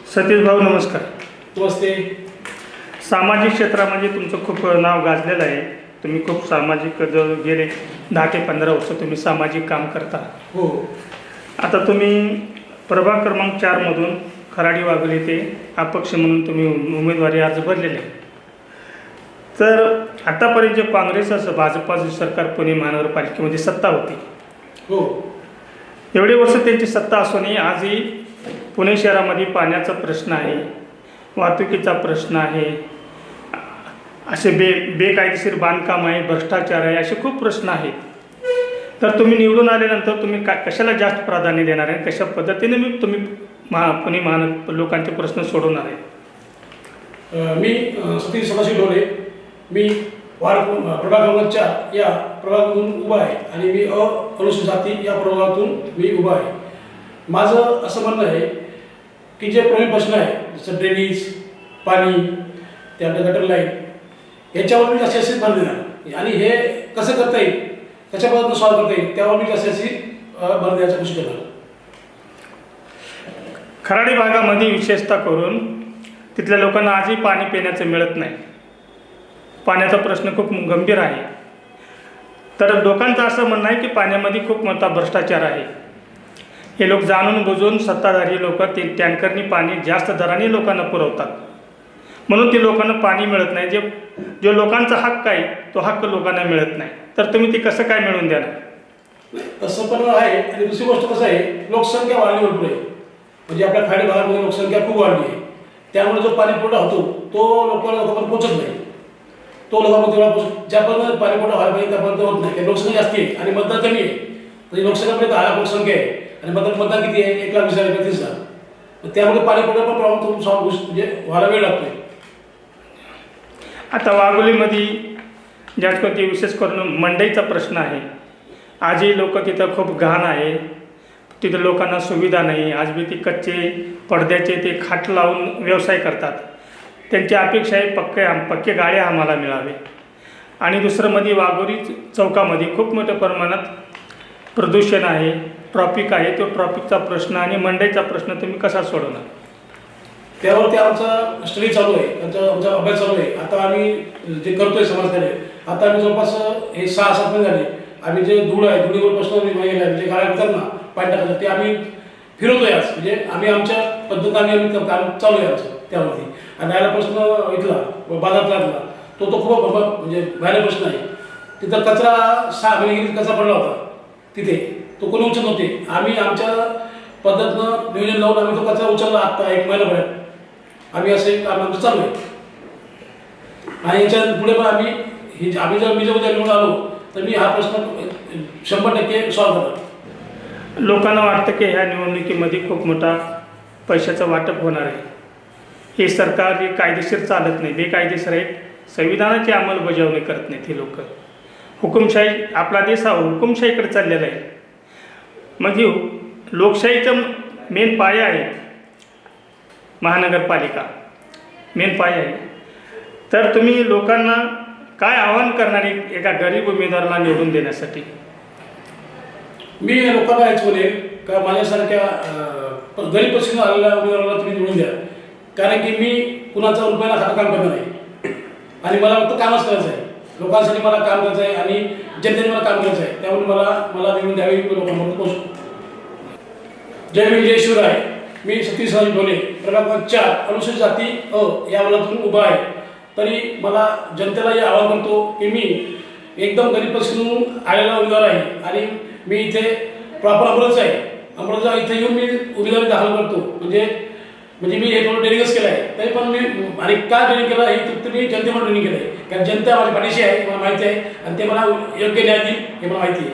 सतीश भाऊ नमस्कार. नमस्ते. सामाजिक क्षेत्रामध्ये तुमचं खूप नाव गाजलेलं आहे. तुम्ही खूप सामाजिक गेले 10 ते 15 वर्ष तुम्ही सामाजिक काम करता. हो. आता तुम्ही प्रभाग क्रमांक 4 मधून खराडी वाघोली ते अपक्ष म्हणून तुम्ही उमेदवारी अर्ज भरलेले आहे. तर आतापर्यंत जे काँग्रेस असं भाजपाचं सरकार पुणे महानगरपालिकेमध्ये सत्ता होती. हो. एवढे वर्ष त्यांची सत्ता असूनही आजही पुणे शहरामध्ये पाण्याचा प्रश्न आहे, वाहतुकीचा प्रश्न आहे, असे बेकायदेशीर बांधकाम आहे, भ्रष्टाचार आहे, असे खूप प्रश्न आहेत. तर तुम्ही निवडून आल्यानंतर तुम्ही कशाला जास्त प्राधान्य देणार आहे, कशा पद्धतीने तुम्ही पुणे लोकांचे प्रश्न सोडवणार आहे? मी सतीश सदाशिव ढोले. मी प्रभाग क्रमांक 4 या प्रभागातून उभा आहे आणि मी अनुसूचित जाती या प्रभागातून मी उभा आहे. माझं असं म्हणणं आहे की जे प्रमुख प्रश्न आहे जसं ड्रेनेज, पाणी, त्यानंतर गटर लाईन, याच्यावर मी जास्तीत भर देणार आणि हे कसं करता येईल, कशा पद्धतीने सॉल्व्ह करता येईल त्यावर मी जास्तीत भर द्यायचा कोशिश करणार. खराडी भागामध्ये विशेषतः करून तिथल्या लोकांना आजही पाणी पिण्याचं मिळत नाही. पाण्याचा प्रश्न खूप गंभीर आहे. तर लोकांचं असं म्हणणं आहे की पाण्यामध्ये खूप मोठा भ्रष्टाचार आहे. हे लोक जाणून बुजून सत्ताधारी लोक ते टँकरनी पाणी जास्त दराने लोकांना पुरवतात, म्हणून ते लोकांना पाणी मिळत नाही. जो लोकांचा हक्क आहे तो हक्क लोकांना मिळत नाही. तर तुम्ही ते कसं काय मिळवून देणार? तसं पण आहे. आणि दुसरी गोष्ट कसं आहे, लोकसंख्या वाढली भरपूर आहे. म्हणजे आपल्या खराडी भागामध्ये लोकसंख्या खूप वाढली आहे. त्यामुळे जो पाणी पुरवठा होतो तो लोकांपर्यंत पोहोचत नाही. तो लोकांपर्यंत ज्या पद्धतीने पाणी पुरवठा व्हायला पाहिजे त्यापर्यंत होत नाही. लोकसंख्या जास्ती आहे आणि मतदान कमी आहे. म्हणजे लोकसंख्यामध्ये 10 लाख लोकसंख्या आहे आणि मतदान किती आहे? 1,20,000. त्यामुळे पाणी पुरवठा पण प्रॉब्लेम म्हणजे व्हायला वेळ लागतोय. आता वाघोलीमध्ये ज्यात कोणती विशेष करून मंडईचा प्रश्न आहे. आजही लोक तिथं खूप घाण आहे. तिथं लोकांना सुविधा नाही. आज बी ती कच्चे पडद्याचे ते खाट लावून व्यवसाय करतात. त्यांची अपेक्षा आहे पक्के गाळे आम्हाला मिळावे. आणि दुसरं मध्ये वाघोली चौकामध्ये खूप मोठ्या प्रमाणात प्रदूषण आहे, ट्रॉफिक आहे. तो ट्रॉफिकचा प्रश्न आणि मंडईचा प्रश्न तुम्ही कसा सोडवणार? त्यावरती आमचा स्टडी चालू आहे, आमचा अभ्यास चालू आहे. आता आम्ही जे करतोय समाजकार्य, आता आम्ही जवळपास हे 6-7 महिने झाले. आम्ही जे धूळ आहे, धुळीवर प्रश्न म्हणजे गाड्या येतात ना पाणी टाकायचं, ते आम्ही फिरवतोय. आज म्हणजे आम्ही आमच्या पद्धतीने आम्ही काम चालू आहे आमचं त्यावरती. आणि राहिला प्रश्न इथला बाजारातला तो खूप म्हणजे भयानक प्रश्न आहे. तिथं कचरा 6 महिने कचरा पडला होता तिथे, तो कोणी उचलत नव्हते. आम्ही आमच्या पद्धतीनं नियोजन लावून आम्ही तो कचरा उचलला. आता 1 महिनाभरात आम्ही असे काम आमचं चालू आहे. आणि याच्या पुढे पण आम्ही मी जर उद्या निवडून आलो तर मी हा प्रश्न 100% सॉल्व्ह करणार. लोकांना वाटतं की ह्या निवडणुकीमध्ये खूप मोठा पैशाचं वाटप होणार आहे. हे सरकार हे कायदेशीर चालत नाही, बेकायदेशीर आहे. संविधानाची अंमलबजावणी करत नाहीत हे लोक. हुकुमशाही, आपला देश हा हुकुमशाहीकडे चाललेला आहे. म्हणजे लोकशाहीचा मेन पाया आहे महानगरपालिका, मेन पाया आहे. तर तुम्ही लोकांना काय आवाहन करणार एका गरीब उमेदवाराला निवडून देण्यासाठी? मी लोकांना हेच बोलेन का माझ्यासारख्या गरीब पक्षाने आलेल्या उमेदवाराला तुम्ही निवडून द्या. कारण की मी कुणाचा रुपयाला खातं काम करणार आहे आणि मला फक्त कामच करायचं आहे. लोकांसाठी मला काम करायचं आहे आणि जनतेने मला काम करायचं आहे. त्यामुळे मला निवडून द्यावी, लोकांपर्यंत पोहोचतो. जय भीम जय शिवराय. मी सतीश सदाशिव ढोले, प्रभाग 4 अनुसूचित जाती या वर्गातून उभा आहे. तरी मला जनतेला हे आवाहन करतो की मी एकदम गरीब पक्षातून आलेला उमेदवार आहे आणि मी इथे प्रॉपर अमृतचा आहे. अमृतचा इथे येऊन मी उमेदवारी दाखल करतो. म्हणजे मी हे थोडं ट्रेनिंगच केलं आहे. तरी पण मी आणि का ट्रेनिंग केलं हे फक्त मी जनतेमध्ये ट्रेनिंग केलं आहे. कारण जनता माझ्या पाठीशी आहे, मला माहिती आहे आणि ते मला योग्य न्याय देईल हे मला माहिती आहे.